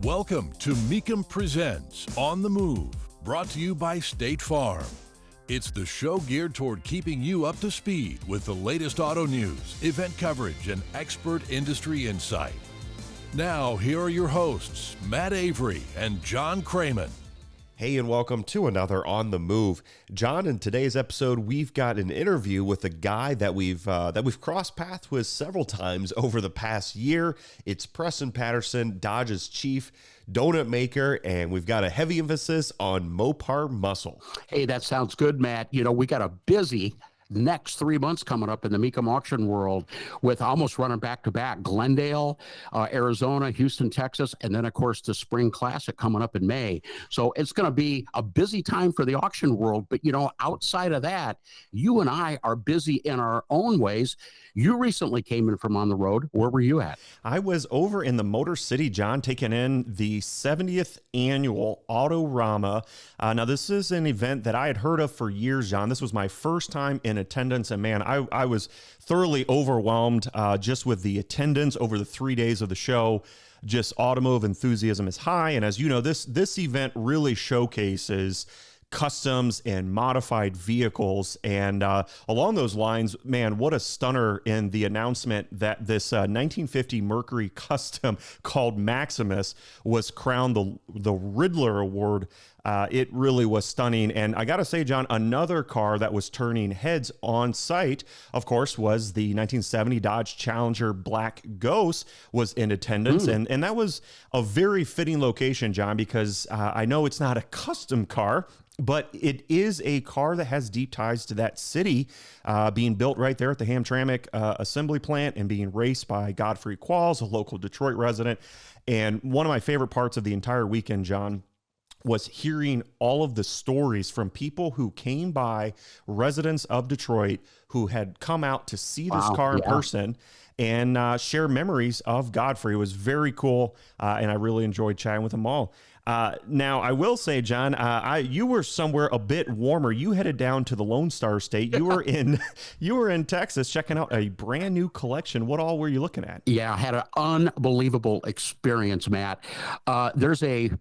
Welcome to Mecum Presents On the Move, brought to you by State Farm. It's the show geared toward keeping you up to speed with the latest auto news, event coverage, and expert industry insight. Now, here are your hosts, Matt Avery and John Kraman. Hey, and welcome to another On the Move. John, in today's episode, we've got an interview with a guy that we've crossed paths with several times over the past year. It's Preston Patterson, Dodge's chief donut maker, and we've got a heavy emphasis on Mopar muscle. Hey, that sounds good, Matt. You know, we got a busy next 3 months coming up in the Mecum auction world with almost running back-to-back Glendale, Arizona, Houston, Texas, and then, of course, the Spring Classic coming up in May. So it's going to be a busy time for the auction world. But, you know, outside of that, you and I are busy in our own ways. You recently came in from on the road. Where were you at? I was over in the Motor City, John, taking in the 70th Annual Autorama. Now, this is an event that I had heard of for years, John. This was my first time in attendance, and man, I was thoroughly overwhelmed just with the attendance over the 3 days of the show. Just automotive enthusiasm is high, and as you know, this event really showcases customs and modified vehicles. And along those lines, man, what a stunner in the announcement that this 1950 Mercury Custom called Maximus was crowned the Riddler Award. It really was stunning. And I got to say, John, another car that was turning heads on site, of course, was the 1970 Dodge Challenger Black Ghost was in attendance. And that was a very fitting location, John, because I know it's not a custom car, but it is a car that has deep ties to that city, being built right there at the Hamtramck assembly plant and being raced by Godfrey Qualls, a local Detroit resident. And one of my favorite parts of the entire weekend, John, was hearing all of the stories from people who came by, residents of Detroit, who had come out to see this car in person and share memories of Godfrey. It was very cool, and I really enjoyed chatting with them all. Now, I will say, John, you were somewhere a bit warmer. You headed down to the Lone Star State. You were in Texas checking out a brand new collection. What all were you looking at? Yeah, I had an unbelievable experience, Matt. There's a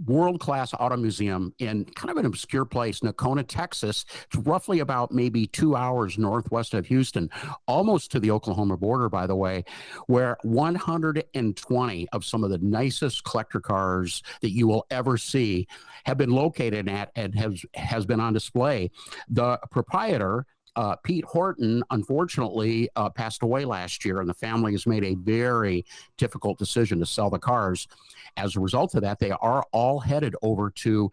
world-class auto museum in kind of an obscure place, Nocona, Texas. It's roughly about maybe 2 hours northwest of Houston, almost to the Oklahoma border, by the way, where 120 of some of the nicest collector cars that you will ever see have been located at and has been on display. The proprietor, Pete Horton, unfortunately passed away last year, and the family has made a very difficult decision to sell the cars. As a result of that, they are all headed over to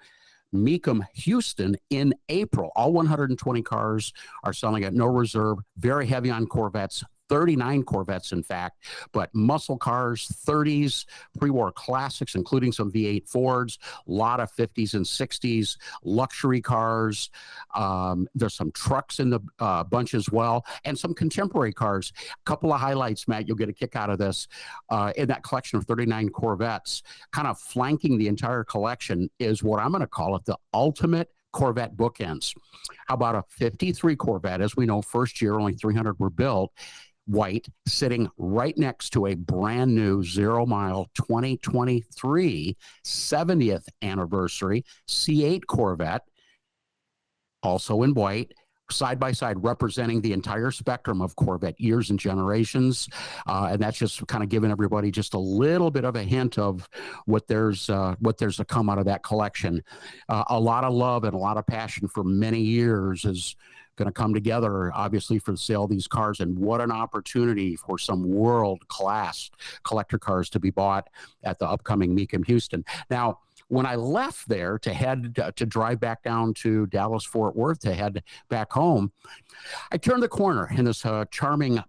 Mecum, Houston in April. All 120 cars are selling at no reserve, very heavy on Corvettes, 39 Corvettes, in fact, but muscle cars, 30s, pre-war classics, including some V8 Fords, a lot of 50s and 60s, luxury cars. There's some trucks in the bunch as well, and some contemporary cars. A couple of highlights, Matt, you'll get a kick out of this. In that collection of 39 Corvettes, kind of flanking the entire collection is what I'm going to call it the ultimate Corvette bookends. How about a 53 Corvette? As we know, first year, only 300 were built. White, sitting right next to a brand new 0-mile 2023 70th anniversary C8 Corvette, also in white, side by side, representing the entire spectrum of Corvette years and generations. And that's just kind of giving everybody just a little bit of a hint of what there's to come out of that collection. A lot of love and a lot of passion for many years is going to come together, obviously, for the sale of these cars. And what an opportunity for some world-class collector cars to be bought at the upcoming Mecum Houston. Now, when I left there to head to drive back down to Dallas-Fort Worth to head back home, I turned the corner in this charming,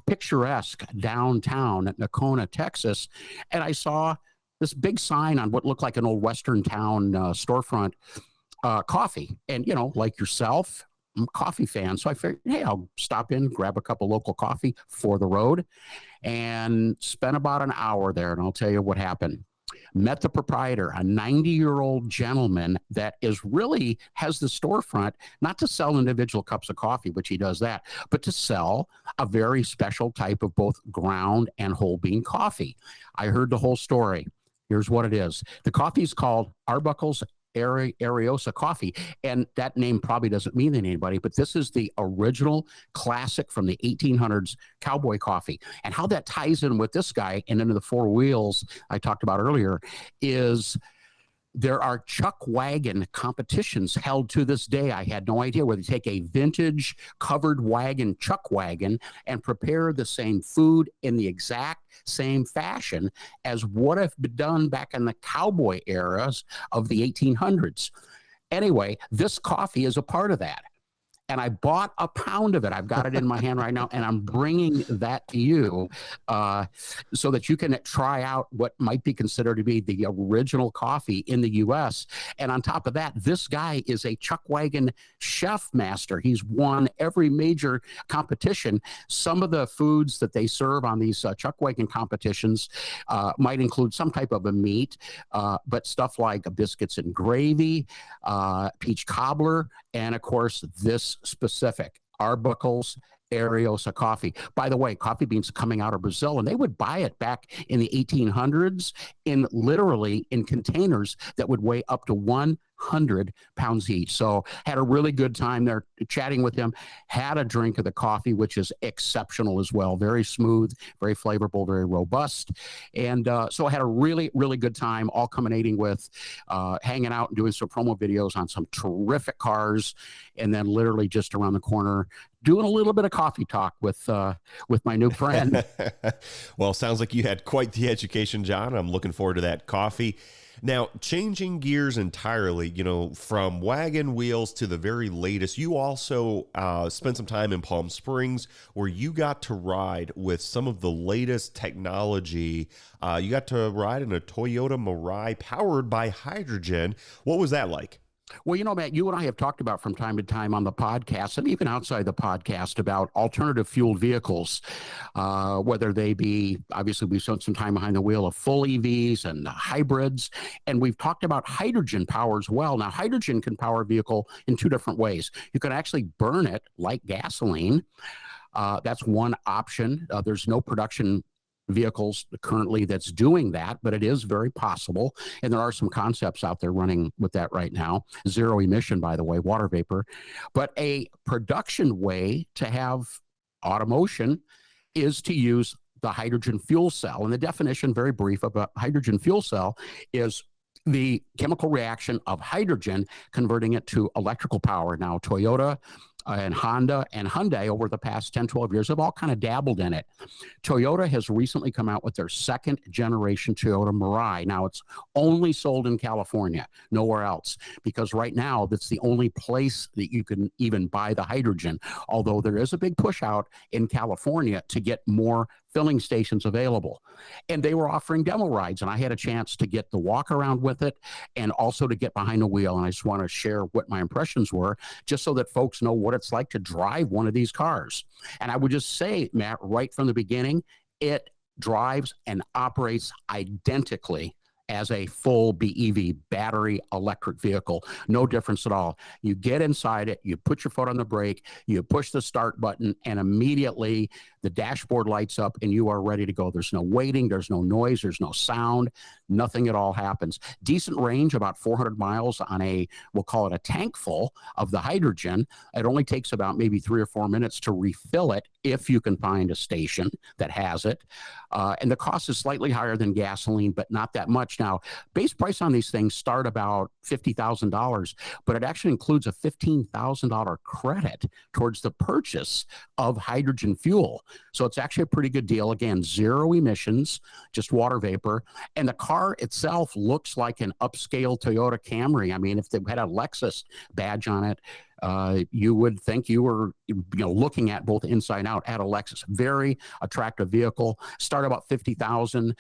picturesque downtown at Nocona, Texas, and I saw this big sign on what looked like an old Western town storefront, coffee. And, you know, like yourself, I'm a coffee fan, so I figured, hey, I'll stop in, grab a cup of local coffee for the road, and spent about an hour there, and I'll tell you what happened. Met the proprietor, a 90-year-old gentleman that has the storefront, not to sell individual cups of coffee, which he does that, but to sell a very special type of both ground and whole bean coffee. I heard the whole story. Here's what it is. The coffee is called Arbuckle's Ariosa coffee. And that name probably doesn't mean anybody, but this is the original classic from the 1800s Cowboy coffee. And how that ties in with this guy and into the four wheels I talked about earlier is there are chuck wagon competitions held to this day. I had no idea, where they take a vintage covered wagon, chuck wagon, and prepare the same food in the exact same fashion as what have been done back in the cowboy eras of the 1800s. Anyway, this coffee is a part of that. And I bought a pound of it. I've got it in my hand right now, and I'm bringing that to you so that you can try out what might be considered to be the original coffee in the U.S. And on top of that, this guy is a chuck wagon chef master. He's won every major competition. Some of the foods that they serve on these chuck wagon competitions might include some type of a meat, but stuff like biscuits and gravy, peach cobbler, and of course, this specific Arbuckle's Ariosa coffee. By the way, coffee beans coming out of Brazil, and they would buy it back in the 1800s literally in containers that would weigh up to 100 pounds each. So had a really good time there chatting with him, had a drink of the coffee, which is exceptional as well. Very smooth, very flavorful, very robust. And so I had a really, really good time, all culminating with hanging out and doing some promo videos on some terrific cars. And then literally just around the corner, doing a little bit of coffee talk with my new friend. Well, sounds like you had quite the education, John. I'm looking forward to that coffee. Now, changing gears entirely, from wagon wheels to the very latest, you also spent some time in Palm Springs where you got to ride with some of the latest technology. You got to ride in a Toyota Mirai powered by hydrogen. What was that like? Well, Matt, you and I have talked about from time to time on the podcast and even outside the podcast about alternative fueled vehicles, whether they be, obviously, we've spent some time behind the wheel of full EVs and hybrids, and we've talked about hydrogen power as well. Now, hydrogen can power a vehicle in two different ways. You can actually burn it like gasoline. That's one option. There's no production vehicles currently that's doing that, but it is very possible. And there are some concepts out there running with that right now. Zero emission, by the way, water vapor. But a production way to have automotion is to use the hydrogen fuel cell. And the definition, very brief, of a hydrogen fuel cell is the chemical reaction of hydrogen, converting it to electrical power. Now, Toyota and Honda and Hyundai over the past 10, 12 years have all kind of dabbled in it. Toyota has recently come out with their second generation Toyota Mirai. Now, it's only sold in California, nowhere else, because right now that's the only place that you can even buy the hydrogen, although there is a big push out in California to get more filling stations available. And they were offering demo rides, and I had a chance to get the walk around with it and also to get behind the wheel. And I just want to share what my impressions were, just so that folks know what it's like to drive one of these cars. And I would just say, Matt, right from the beginning, it drives and operates identically as a full BEV, battery electric vehicle. No difference at all. You get inside it, you put your foot on the brake, you push the start button, and immediately the dashboard lights up and you are ready to go. There's no waiting, there's no noise, there's no sound, nothing at all happens. Decent range, about 400 miles on we'll call it a tank full of the hydrogen. It only takes about maybe 3 or 4 minutes to refill it if you can find a station that has it. And the cost is slightly higher than gasoline, but not that much. Now, base price on these things start about $50,000, but it actually includes a $15,000 credit towards the purchase of hydrogen fuel. So it's actually a pretty good deal. Again, zero emissions, just water vapor. And the car itself looks like an upscale Toyota Camry. I mean, if they had a Lexus badge on it, you would think you were looking at both inside and out at a Lexus. Very attractive vehicle. Start about $50,000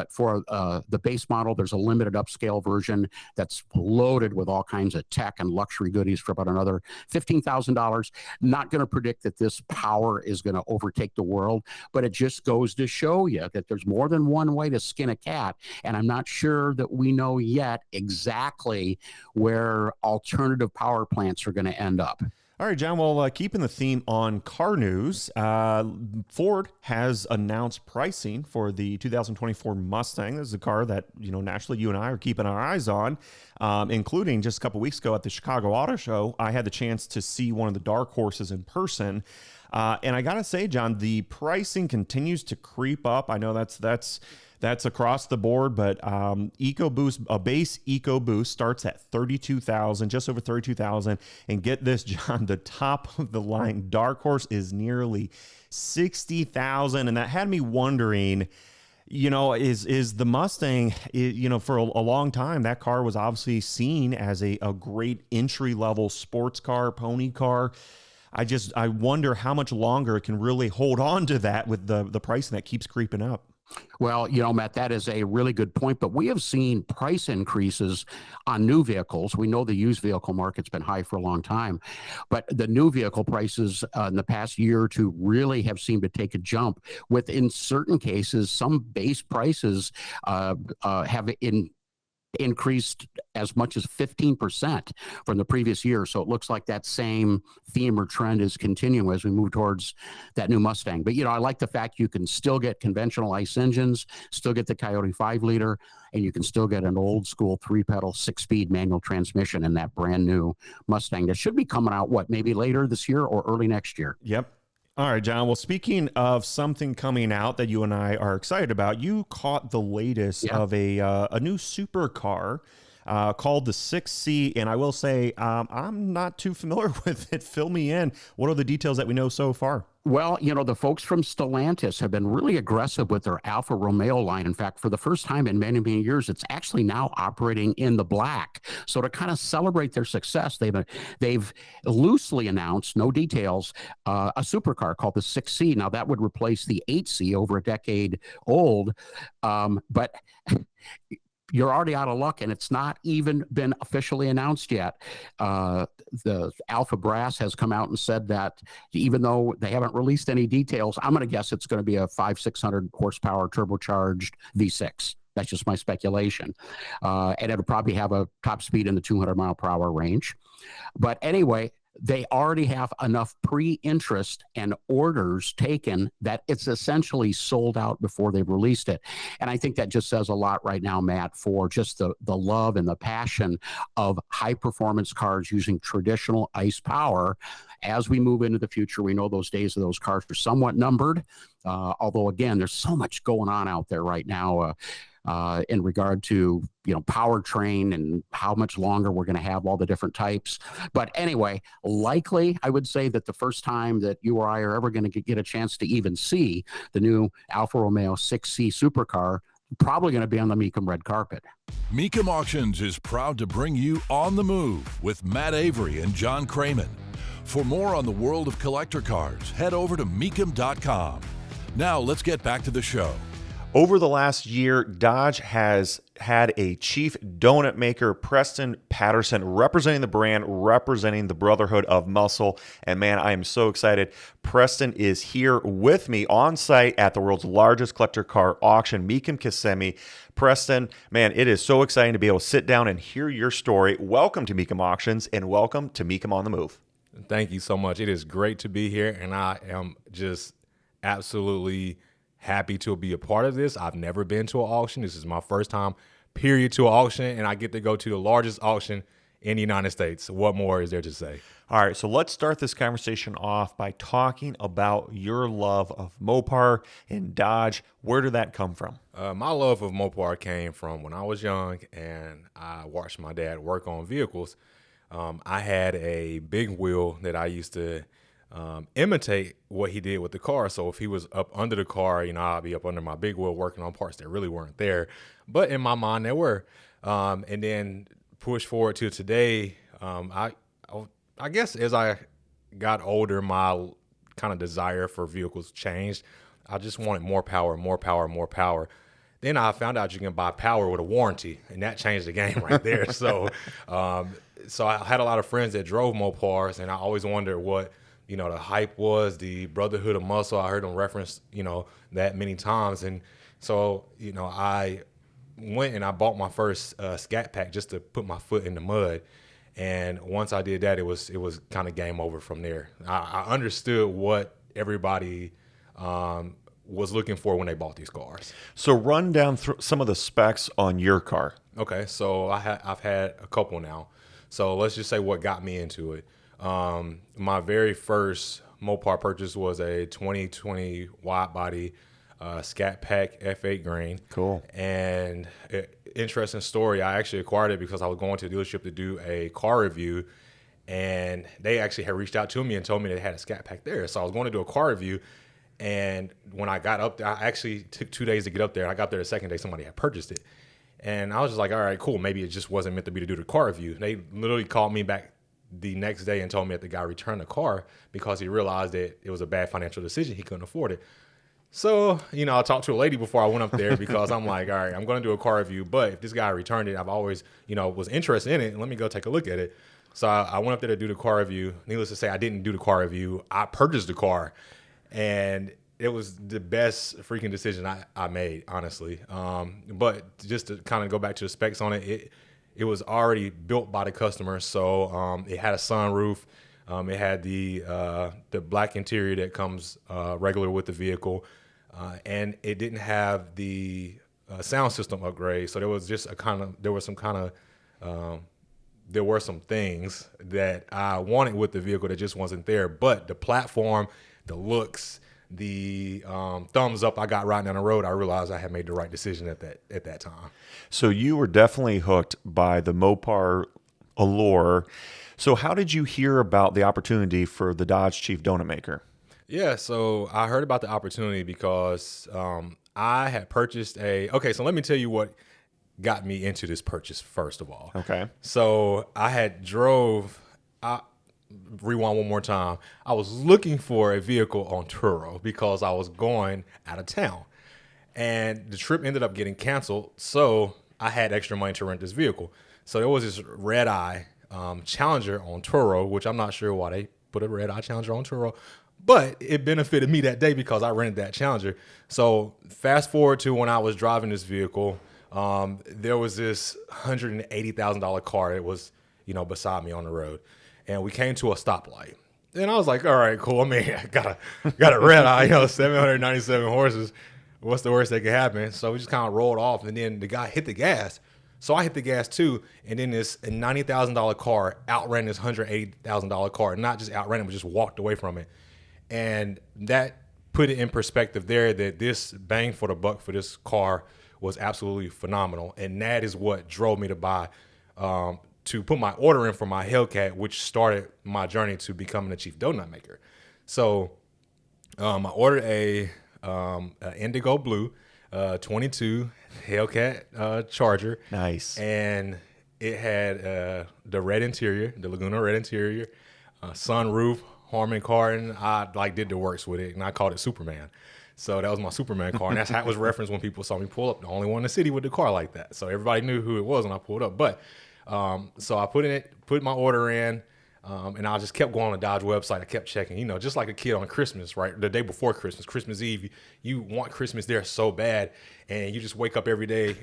for the base model. There's a limited upscale version that's loaded with all kinds of tech and luxury goodies for about another $15,000. Not going to predict that this power is going to overtake the world, but it just goes to show you that there's more than one way to skin a cat. And I'm not sure that we know yet exactly where alternative power plants are going to end up. All right, John. Well, keeping the theme on car news, Ford has announced pricing for the 2024 Mustang. This is a car that, naturally you and I are keeping our eyes on, including just a couple weeks ago at the Chicago Auto Show. I had the chance to see one of the dark horses in person. And I got to say, John, the pricing continues to creep up. I know that's across the board, but EcoBoost, a base EcoBoost starts at $32,000, just over $32,000. And get this, John, the top of the line dark horse is nearly $60,000. And that had me wondering, is the Mustang, for a long time, that car was obviously seen as a great entry-level sports car, pony car. I wonder how much longer it can really hold on to that with the pricing that keeps creeping up. Well, Matt, that is a really good point, but we have seen price increases on new vehicles. We know the used vehicle market's been high for a long time, but the new vehicle prices in the past year or two really have seemed to take a jump with, in certain cases, some base prices have increased as much as 15% from the previous year. So it looks like that same theme or trend is continuing as we move towards that new Mustang. But, I like the fact you can still get conventional ICE engines, still get the Coyote 5-liter, and you can still get an old school 3-pedal 6-speed manual transmission in that brand new Mustang that should be coming out, maybe later this year or early next year. Yep. All right, John. Well, speaking of something coming out that you and I are excited about, you caught the latest of a new supercar called the 6C, and I will say I'm not too familiar with it. Fill me in. What are the details that we know so far? Well, the folks from Stellantis have been really aggressive with their Alfa Romeo line. In fact, for the first time in many, many years, it's actually now operating in the black. So to kind of celebrate their success, they've loosely announced, no details, a supercar called the 6C. Now, that would replace the 8C, over a decade old. But you're already out of luck, and it's not even been officially announced yet. The Alpha Brass has come out and said that even though they haven't released any details, I'm going to guess it's going to be a 500-600 horsepower turbocharged V6. That's just my speculation. And it'll probably have a top speed in the 200 mile per hour range. But anyway, they already have enough pre-interest and orders taken that it's essentially sold out before they've released it. And I think that just says a lot right now, Matt, for just the love and the passion of high-performance cars using traditional ICE power. As we move into the future, we know those days of those cars are somewhat numbered, although, again, there's so much going on out there right now in regard to, powertrain and how much longer we're going to have all the different types. But anyway, likely, I would say that the first time that you or I are ever going to get a chance to even see the new Alfa Romeo 6C supercar, probably going to be on the Mecum red carpet. Mecum Auctions is proud to bring you On the Move with Matt Avery and John Kraman. For more on the world of collector cars, head over to Mecum.com. Now let's get back to the show. Over the last year, Dodge has had a chief donut maker, Preston Patterson, representing the brand, representing the Brotherhood of Muscle. And man, I am so excited. Preston is here with me on site at the world's largest collector car auction, Mecum Kissimmee. Preston, man, it is so exciting to be able to sit down and hear your story. Welcome to Mecum Auctions and welcome to Mecum on the Move. Thank you so much. It is great to be here, and I am just absolutely happy to be a part of this. I've never been to an auction. This is my first time, period, to an auction, and I get to go to the largest auction in the United States. What more is there to say? All right, so let's start this conversation off by talking about your love of Mopar and Dodge. Where did that come from? My love of Mopar came from when I was young and I watched my dad work on vehicles. I had a big wheel that I used to imitate what he did with the car. So if he was up under the car, I'd be up under my big wheel working on parts that really weren't there. But in my mind, they were. And then push forward to today, I guess as I got older, my kind of desire for vehicles changed. I just wanted more power, more power, more power. Then I found out you can buy power with a warranty, and that changed the game right there. So I had a lot of friends that drove Mopars, and I always wondered what the hype was, the Brotherhood of Muscle. I heard them reference, that many times. And so, I went and I bought my first Scat Pack just to put my foot in the mud. And once I did that, it was kind of game over from there. I understood what everybody was looking for when they bought these cars. So run down through some of the specs on your car. Okay, so I've had a couple now. So let's just say what got me into it. My very first Mopar purchase was a 2020 wide body Scat Pack F8 grain. Cool. And interesting story, I actually acquired it because I was going to the dealership to do a car review, and they actually had reached out to me and told me they had a Scat Pack there. So I was going to do a car review, and when I got up there, I actually took 2 days to get up there. I got there the second day, somebody had purchased it. And I was just like, all right, cool. Maybe it just wasn't meant to be to do the car review. They literally called me back the next day and told me that the guy returned the car because he realized that it was a bad financial decision. He couldn't afford it. So, I talked to a lady before I went up there because I'm like, all right, I'm going to do a car review. But if this guy returned it, I've always, was interested in it. Let me go take a look at it. So I went up there to do the car review. Needless to say, I didn't do the car review. I purchased the car. And it was the best freaking decision I made, honestly. But just to kind of go back to the specs on it, it was already built by the customer. So it had a sunroof. It had the black interior that comes regular with the vehicle. And it didn't have the sound system upgrade. So there was just there were some things that I wanted with the vehicle that just wasn't there. But the platform, the looks, the thumbs up I got riding down the road, I realized I had made the right decision at that time. So you were definitely hooked by the Mopar allure. So how did you hear about the opportunity for the Dodge Chief Donut Maker? Yeah, so I heard about the opportunity because I had purchased so let me tell you what got me into this purchase first of all. Okay. So I had rewind one more time. I was looking for a vehicle on Turo because I was going out of town. And the trip ended up getting canceled, so I had extra money to rent this vehicle. So there was this red eye Challenger on Turo, which I'm not sure why they put a red eye Challenger on Turo, but it benefited me that day because I rented that Challenger. So fast forward to when I was driving this vehicle, there was this $180,000 car that was, beside me on the road. And we came to a stoplight. And I was like, all right, cool. I mean, I got a red eye, 797 horses. What's the worst that could happen? So we just kind of rolled off, and then the guy hit the gas. So I hit the gas too, and then this $90,000 car outran this $180,000 car. Not just outran it, but just walked away from it. And that put it in perspective there that this bang for the buck for this car was absolutely phenomenal. And that is what drove me to buy, to put my order in for my Hellcat, which started my journey to becoming a Chief Donut Maker. So I ordered a indigo blue 22 Hellcat Charger. Nice. And it had the red interior, the Laguna red interior, sunroof, Harman Kardon. I did the works with it, and I called it Superman. So that was my Superman car, and that's how it was referenced when people saw me pull up. The only one in the city with the car like that. So everybody knew who it was when I pulled up. But so I put my order in, and I just kept going on the Dodge website. I kept checking, just like a kid on Christmas, right? The day before Christmas Eve, you want Christmas there so bad, and you just wake up every day.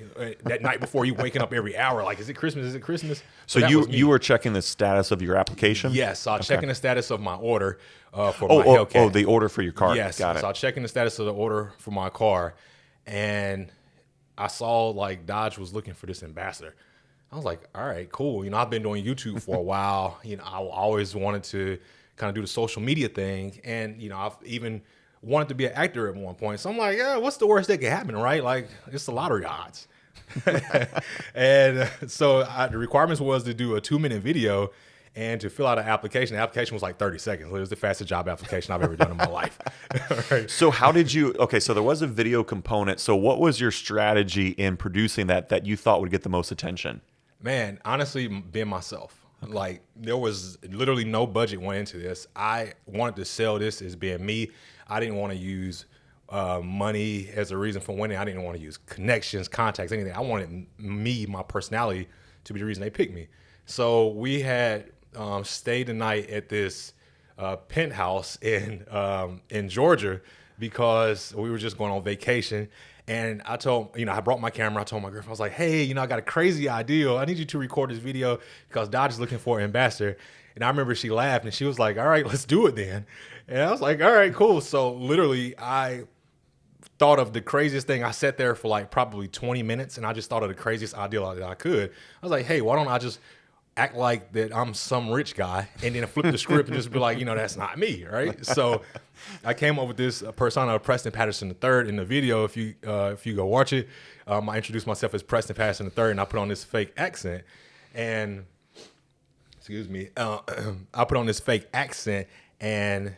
That night before, you waking up every hour, like, is it Christmas? Is it Christmas? So you were checking the status of your application? Yes, so I was checking the status of my order for my Hellcat. Oh, the order for your car. Yes, Got it. So I was checking the status of the order for my car, and I saw Dodge was looking for this ambassador. I was like, all right, cool. I've been doing YouTube for a while. I always wanted to kind of do the social media thing. And, I've even wanted to be an actor at one point. So I'm like, yeah, what's the worst that could happen, right? Like, it's the lottery odds. And so the requirements was to do a 2-minute video and to fill out an application. The application was like 30 seconds. It was the fastest job application I've ever done in my life. Right. So how did you, so there was a video component. So what was your strategy in producing that you thought would get the most attention? Man, honestly, being myself. Okay. There was literally no budget went into this. I wanted to sell this as being me. I didn't want to use money as a reason for winning. I didn't want to use connections, contacts, anything. I wanted me, my personality, to be the reason they picked me. So we had stayed the night at this penthouse in Georgia because we were just going on vacation. And I told, I brought my camera. I told my girlfriend, I was like, hey, I got a crazy idea. I need you to record this video because Dodge is looking for an ambassador. And I remember she laughed and she was like, all right, let's do it then. And I was like, all right, cool. So literally I thought of the craziest thing. I sat there for like probably 20 minutes and I just thought of the craziest idea that I could. I was like, hey, why don't I just act like that I'm some rich guy and then flip the script and just be like, that's not me, right? So I came up with this persona of Preston Patterson III in the video. If you go watch it, I introduced myself as Preston Patterson III and I put on this fake accent and I put on this fake accent and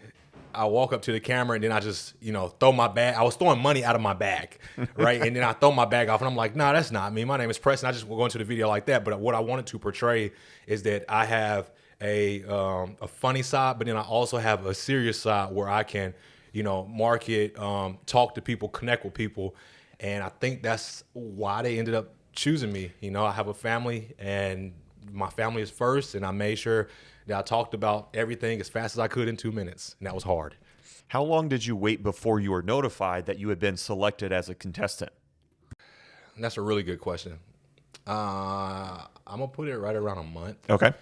I walk up to the camera and then I just, throw my bag. I was throwing money out of my bag, right? And then I throw my bag off and I'm like, nah, that's not me. My name is Preston. I just will go into the video like that. But what I wanted to portray is that I have a funny side, but then I also have a serious side where I can, market, talk to people, connect with people. And I think that's why they ended up choosing me. I have a family and my family is first, and I made sure that I talked about everything as fast as I could in 2 minutes, and that was hard. How long did you wait before you were notified that you had been selected as a contestant? That's a really good question. I'm gonna put it right around a month. Okay.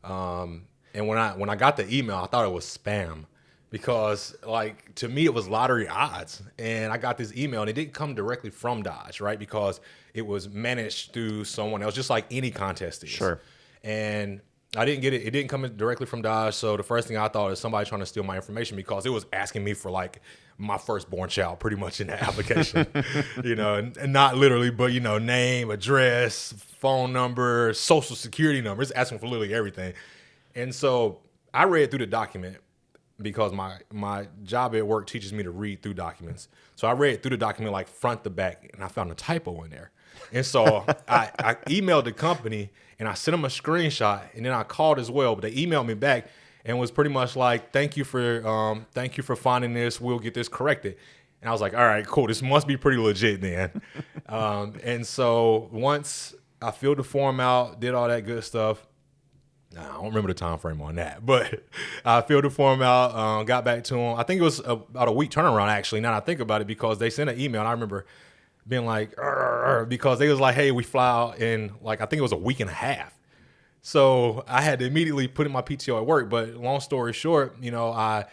And when I got the email, I thought it was spam because, like, to me it was lottery odds. And I got this email, and it didn't come directly from Dodge, right? Because it was managed through someone else, just like any contest is. Sure. And I didn't get it. It didn't come directly from Dodge. So the first thing I thought is somebody trying to steal my information because it was asking me for like my firstborn child pretty much in the application, and not literally, but, name, address, phone number, social security number. It's asking for literally everything. And so I read through the document because my job at work teaches me to read through documents. So I read through the document like front to back and I found a typo in there. And so I emailed the company and I sent them a screenshot and then I called as well, but they emailed me back and was pretty much like, thank you for finding this. We'll get this corrected. And I was like, all right, cool. This must be pretty legit then. And so once I filled the form out, did all that good stuff. I don't remember the time frame on that, but I filled the form out, got back to them. I think it was about a week turnaround, actually, now that I think about it, because they sent an email. And I remember being like, because they was like, hey, we fly out in, like, I think it was a week and a half. So I had to immediately put in my PTO at work. But long story short, I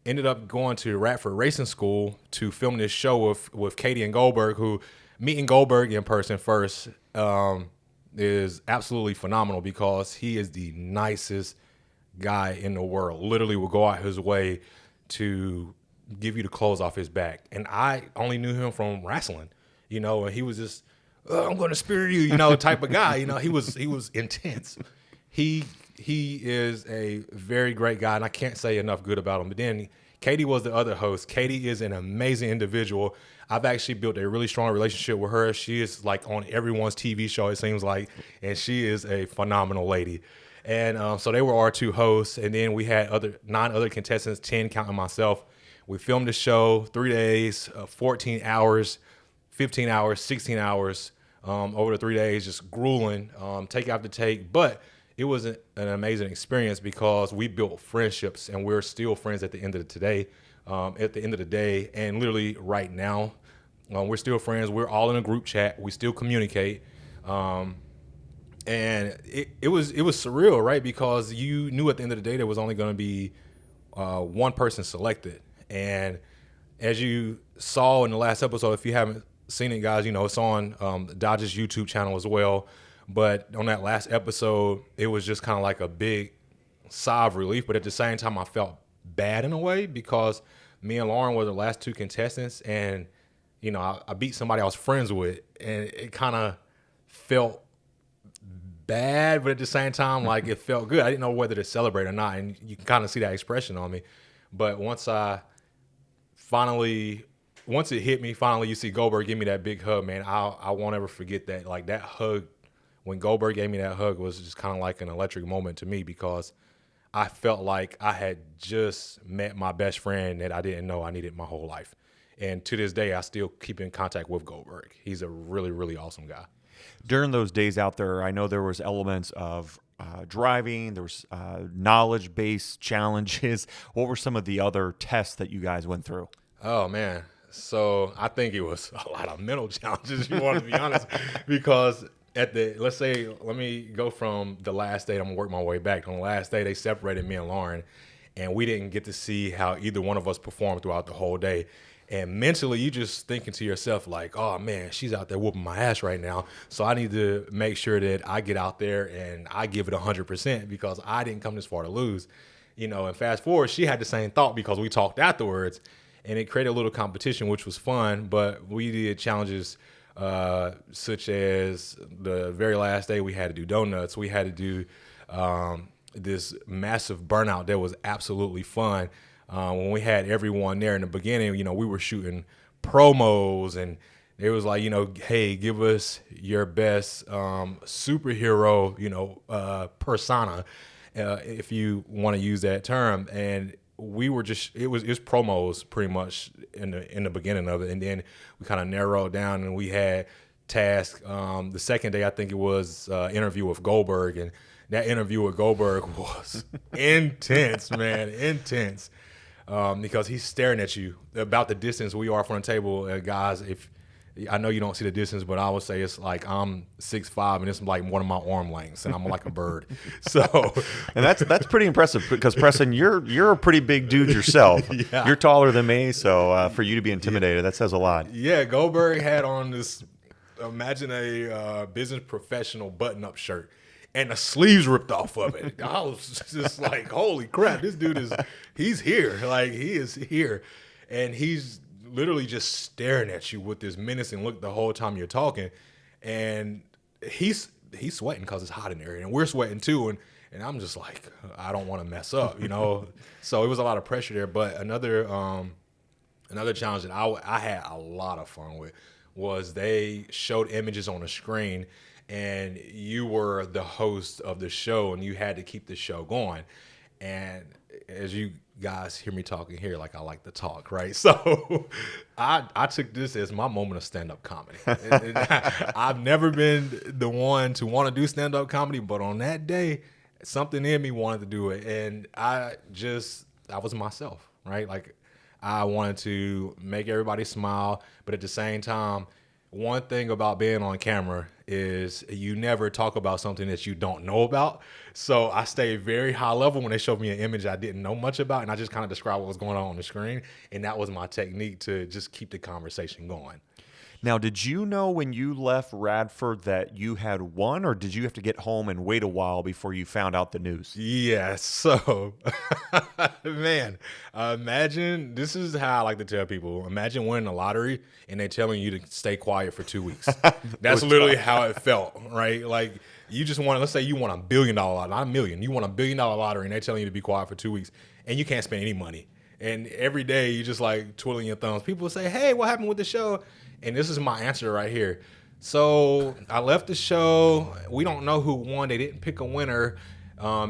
ended up going to Radford Racing School to film this show with Katie and Goldberg, who meeting Goldberg in person first is absolutely phenomenal because he is the nicest guy in the world. Literally will go out his way to give you the clothes off his back. And I only knew him from wrestling, and he was just, I'm going to spear you, type of guy. He was intense. He is a very great guy, and I can't say enough good about him. But then Katie was the other host. Katie is an amazing individual. I've actually built a really strong relationship with her. She is like on everyone's TV show, it seems like, and she is a phenomenal lady. And so they were our two hosts, and then we had 9 other contestants, 10 counting myself. We filmed the show 3 days, 14 hours, 15 hours, 16 hours over the 3 days, just grueling, take after take. But it was an amazing experience because we built friendships, and we're still friends at the end of the day. And literally right now, we're still friends. We're all in a group chat. We still communicate. And it was surreal, right? Because you knew at the end of the day there was only going to be one person selected. And as you saw in the last episode, if you haven't seen it, guys, it's on Dodge's YouTube channel as well. But on that last episode, it was just kind of like a big sigh of relief. But at the same time, I felt bad in a way because me and Lauren were the last 2 contestants. And, I beat somebody I was friends with. And it kind of felt bad, but at the same time, like, it felt good. I didn't know whether to celebrate or not. And you can kind of see that expression on me. But once it hit me, finally, you see Goldberg give me that big hug, man. I won't ever forget that. Like, that hug, when Goldberg gave me that hug, was just kind of like an electric moment to me because I felt like I had just met my best friend that I didn't know I needed my whole life. And to this day, I still keep in contact with Goldberg. He's a really, really awesome guy. During those days out there, I know there was elements of driving, there was knowledge-based challenges. What were some of the other tests that you guys went through? Oh, man. So I think it was a lot of mental challenges, if you want to be honest, because let me go from the last day. I'm gonna work my way back. On the last day, they separated me and Lauren, and we didn't get to see how either one of us performed throughout the whole day. And mentally, you just thinking to yourself like, oh man, she's out there whooping my ass right now. So I need to make sure that I get out there and I give it 100% because I didn't come this far to lose. And fast forward, she had the same thought because we talked afterwards, and it created a little competition, which was fun. But we did challenges such as the very last day we had to do donuts. We had to do this massive burnout that was absolutely fun. When we had everyone there in the beginning, we were shooting promos, and it was like, hey, give us your best superhero, persona, if you want to use that term. And we were it was promos pretty much in the beginning of it, and then we kind of narrowed down, and we had tasks. The second day, I think it was interview with Goldberg, and that interview with Goldberg was intense, man, intense. Because he's staring at you about the distance we are from the table. Guys, if I know you don't see the distance, but I would say it's like I'm 6'5", and it's like one of my arm lengths, and I'm like a bird. So, and that's pretty impressive because Preston, you're a pretty big dude yourself. Yeah. You're taller than me, so for you to be intimidated, that says a lot. Yeah, Goldberg had on this. Imagine a business professional button-up shirt, and the sleeves ripped off of it. I was just like, holy crap, this dude he's here. Like, he is here. And he's literally just staring at you with this menacing look the whole time you're talking. And he's sweating because it's hot in there. And we're sweating too. And I'm just like, I don't want to mess up, So it was a lot of pressure there. But another challenge that I had a lot of fun with was they showed images on the screen, and you were the host of the show, and you had to keep the show going. And as you guys hear me talking here, like, I like to talk, right? So I took this as my moment of stand-up comedy. I've never been the one to want to do stand-up comedy, but on that day, something in me wanted to do it. And I was myself, right? Like, I wanted to make everybody smile, but at the same time, one thing about being on camera is you never talk about something that you don't know about. So I stayed very high level when they showed me an image I didn't know much about, and I just kind of described what was going on the screen. And that was my technique to just keep the conversation going. Now, did you know when you left Radford that you had won, or did you have to get home and wait a while before you found out the news? Yeah, so, man, imagine, this is how I like to tell people, imagine winning the lottery and they're telling you to stay quiet for 2 weeks. That's literally how it felt, right? Like, you just want, let's say you won $1 billion lottery, not a million, you won $1 billion lottery, and they're telling you to be quiet for 2 weeks, and you can't spend any money. And every day you just like twiddling your thumbs. People say, hey, what happened with the show? And this is my answer right here. So I left the show. We don't know who won. They didn't pick a winner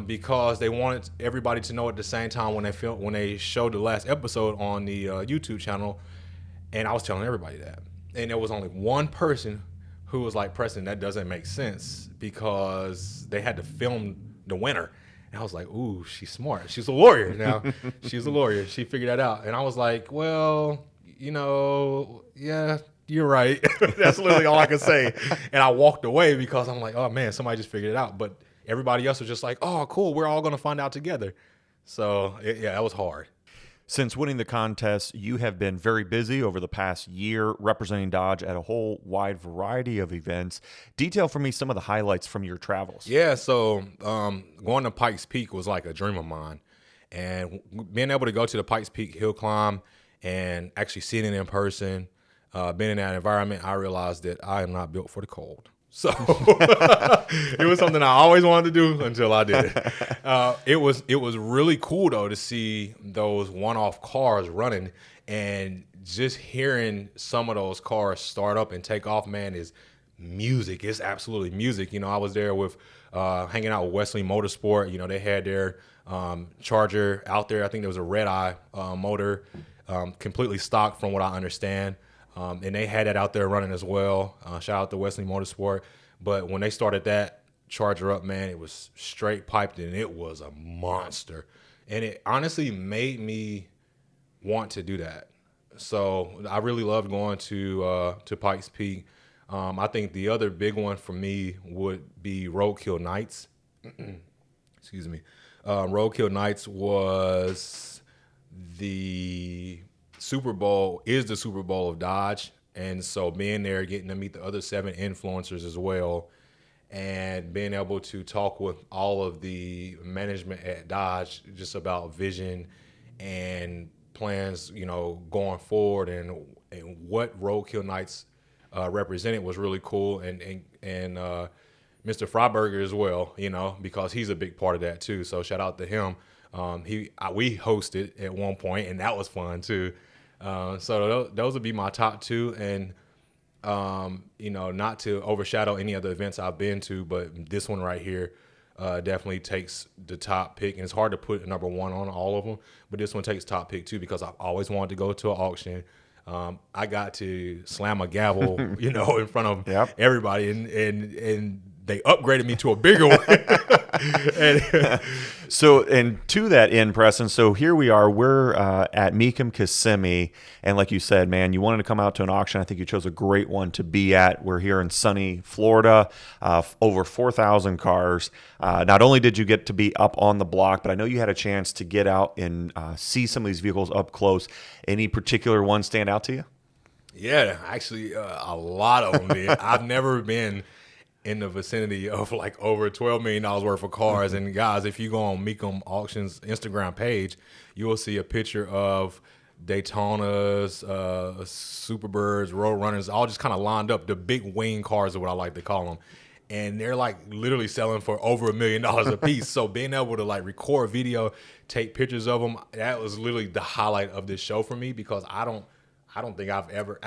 because they wanted everybody to know at the same time when they showed the last episode on the YouTube channel. And I was telling everybody that. And there was only one person who was like, Preston, that doesn't make sense, because they had to film the winner. And I was like, ooh, she's smart. She's a lawyer now. She's a lawyer. She figured that out. And I was like, well, yeah, you're right. That's literally all I can say. And I walked away because I'm like, oh, man, somebody just figured it out. But everybody else was just like, oh, cool, we're all going to find out together. So, yeah, that was hard. Since winning the contest, you have been very busy over the past year representing Dodge at a whole wide variety of events. Detail for me some of the highlights from your travels. Yeah, so going to Pikes Peak was like a dream of mine. And being able to go to the Pikes Peak hill climb and actually seeing it in person, being in that environment, I realized that I am not built for the cold. So it was something I always wanted to do until I did it. It was really cool, though, to see those one-off cars running, and just hearing some of those cars start up and take off, man, is music. It's absolutely music. I was there with hanging out with Wesley Motorsport. They had their Charger out there. I think there was a red eye motor, completely stock from what I understand. And they had that out there running as well. Shout out to Wesley Motorsport. But when they started that Charger up, man, it was straight piped, and it was a monster. And it honestly made me want to do that. So I really loved going to Pikes Peak. I think the other big one for me would be Roadkill Nights. Excuse me. Roadkill Nights was the Super Bowl of Dodge. And so being there, getting to meet the other 7 influencers as well, and being able to talk with all of the management at Dodge just about vision and plans, going forward, and what Roadkill Nights represented was really cool. And Mr. Freiberger as well, because he's a big part of that too. So shout out to him. We hosted at one point, and that was fun too. So those would be my top 2. And not to overshadow any other events I've been to, but this one right here definitely takes the top pick. And it's hard to put a number 1 on all of them, but this one takes top pick too, because I've always wanted to go to an auction. I got to slam a gavel, in front of everybody, and they upgraded me to a bigger one. And to that end, Preston, so here we are. We're at Mecum, Kissimmee. And like you said, man, you wanted to come out to an auction. I think you chose a great one to be at. We're here in sunny Florida, over 4,000 cars. Not only did you get to be up on the block, but I know you had a chance to get out and see some of these vehicles up close. Any particular one stand out to you? Yeah, actually, a lot of them did. I've never been in the vicinity of like over $12 million worth of cars. And guys, if you go on Mecum Auctions Instagram page, you will see a picture of Daytonas, Superbirds, Road Runners, all just kind of lined up. The big wing cars are what I like to call them. And they're like literally selling for over $1 million a piece. So being able to like record video, take pictures of them, that was literally the highlight of this show for me, because I don't think I've ever,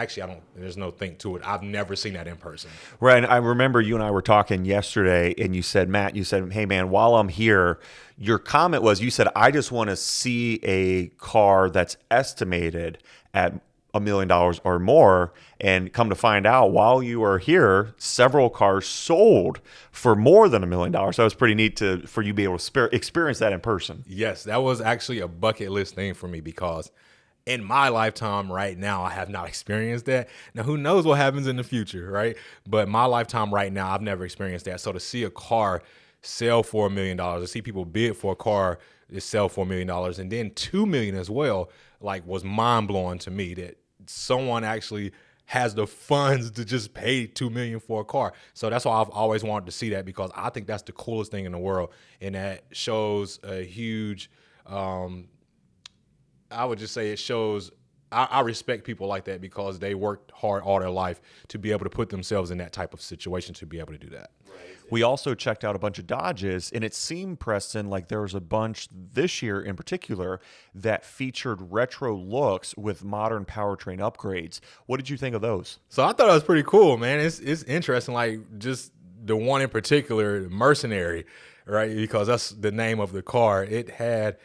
there's no think to it. I've never seen that in person. Right. And I remember you and I were talking yesterday, and you said, Matt, hey, man, while I'm here, your comment was, you said, I just want to see a car that's estimated at $1 million or more. And come to find out, while you are here, several cars sold for more than $1 million. So it was pretty neat for you to be able to experience that in person. Yes, that was actually a bucket list thing for me, because in my lifetime right now, I have not experienced that. Now, who knows what happens in the future, right? But my lifetime right now, I've never experienced that. So to see a car sell for $1 million, to see people bid for a car that sell for $1 million, and then $2 million as well, like, was mind blowing to me that someone actually has the funds to just pay $2 million for a car. So that's why I've always wanted to see that, because I think that's the coolest thing in the world, and that shows a huge. I would just say it shows I respect people like that, because they worked hard all their life to be able to put themselves in that type of situation to be able to do that. We also checked out a bunch of Dodges, and it seemed, Preston, like there was a bunch this year in particular that featured retro looks with modern powertrain upgrades. What did you think of those? So I thought it was pretty cool, man. It's interesting, like just the one in particular, Mercenary, right? Because that's the name of the car. It had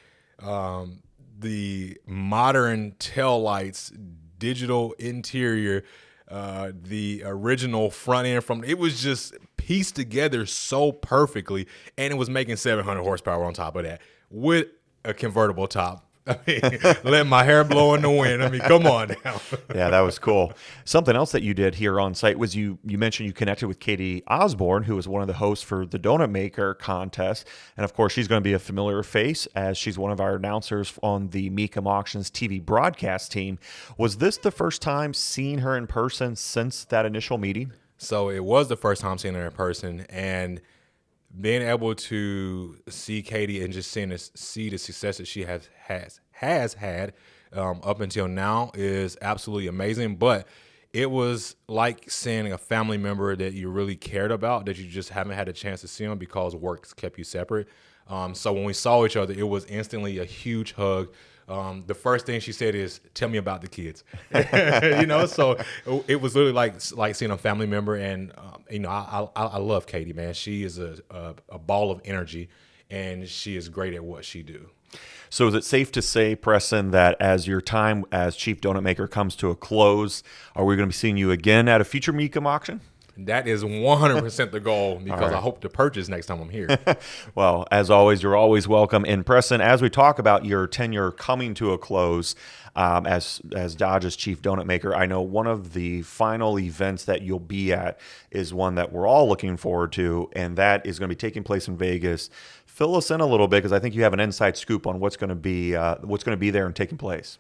the modern tail lights, digital interior, the original front end it was just pieced together so perfectly, and it was making 700 horsepower on top of that with a convertible top. I mean, let my hair blow in the wind. I mean, come on now. Yeah, that was cool. Something else that you did here on site was you mentioned you connected with Katie Osborne, who was one of the hosts for the Donut Maker contest. And of course, she's going to be a familiar face as she's one of our announcers on the Mecum Auctions TV broadcast team. Was this the first time seeing her in person since that initial meeting? So it was the first time seeing her in person, and being able to see Katie and just see the success that she has had up until now is absolutely amazing. But it was like seeing a family member that you really cared about, that you just haven't had a chance to see them because work's kept you separate. So when we saw each other, it was instantly a huge hug. The first thing she said is, "Tell me about the kids." So it was literally like seeing a family member. And I love Katie, man. She is a ball of energy, and she is great at what she do. So is it safe to say, Preston, that as your time as Chief Donut Maker comes to a close, are we going to be seeing you again at a future Mecum auction? That is 100% the goal, because I hope to purchase next time I'm here. Well, as always, you're always welcome. And Preston, as we talk about your tenure coming to a close as Dodge's chief donut maker, I know one of the final events that you'll be at is one that we're all looking forward to, and that is going to be taking place in Vegas. Fill us in a little bit, because I think you have an inside scoop on what's going to be there and taking place.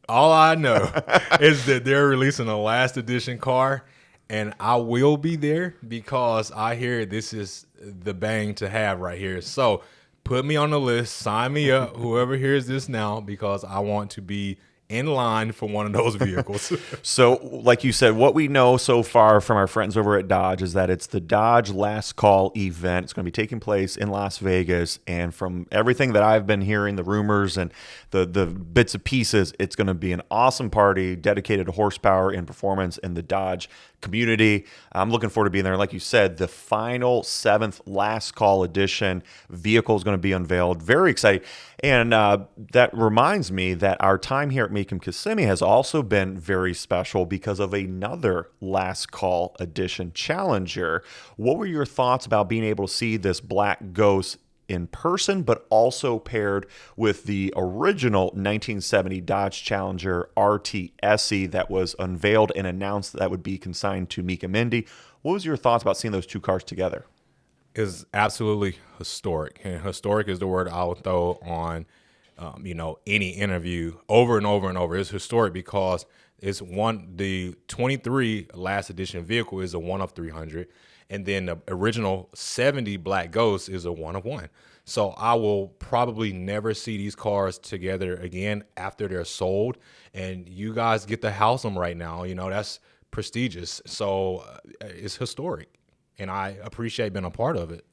All I know is that they're releasing a last edition car, and I will be there because I hear this is the bang to have right here. So put me on the list, sign me up, whoever hears this now, because I want to be in line for one of those vehicles. So, like you said, what we know so far from our friends over at Dodge is that it's the Dodge Last Call event. It's going to be taking place in Las Vegas. And from everything that I've been hearing, the rumors and the bits and pieces, it's going to be an awesome party dedicated to horsepower and performance in the Dodge community. I'm looking forward to being there. Like you said, the final 7th Last Call edition vehicle is going to be unveiled. Very exciting. And that reminds me that our time here at Mecum Kissimmee has also been very special because of another Last Call edition Challenger. What were your thoughts about being able to see this Black Ghost in person, but also paired with the original 1970 Dodge Challenger RTSE that was unveiled and announced that would be consigned to Mecum Indy? What was your thoughts about seeing those two cars together? Is absolutely historic. And historic is the word I would throw on, any interview over and over and over. It's historic because it's the 23 last edition vehicle is a 1 of 300. And then the original 70 Black Ghost is a 1 of 1. So I will probably never see these cars together again after they're sold. And you guys get to house them right now. That's prestigious. So it's historic. And I appreciate being a part of it.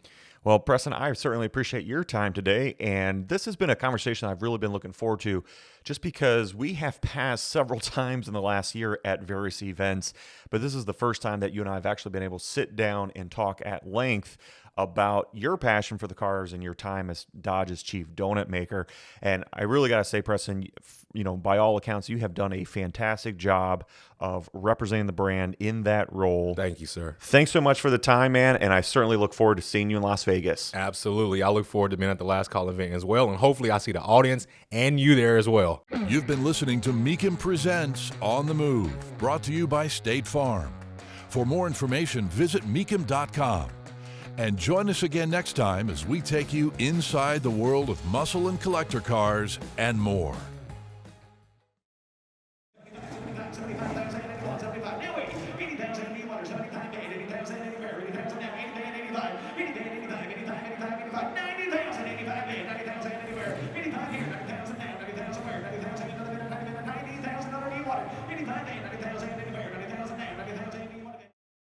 Well, Preston, I certainly appreciate your time today. And this has been a conversation I've really been looking forward to, just because we have passed several times in the last year at various events. But this is the first time that you and I have actually been able to sit down and talk at length about your passion for the cars and your time as Dodge's chief donut maker. And I really got to say, Preston, by all accounts, you have done a fantastic job of representing the brand in that role. Thank you, sir. Thanks so much for the time, man. And I certainly look forward to seeing you in Las Vegas. Absolutely. I look forward to being at the Last Call event as well. And hopefully I see the audience and you there as well. You've been listening to Mecum Presents On the Move, brought to you by State Farm. For more information, visit Mecum.com. And join us again next time as we take you inside the world of muscle and collector cars and more.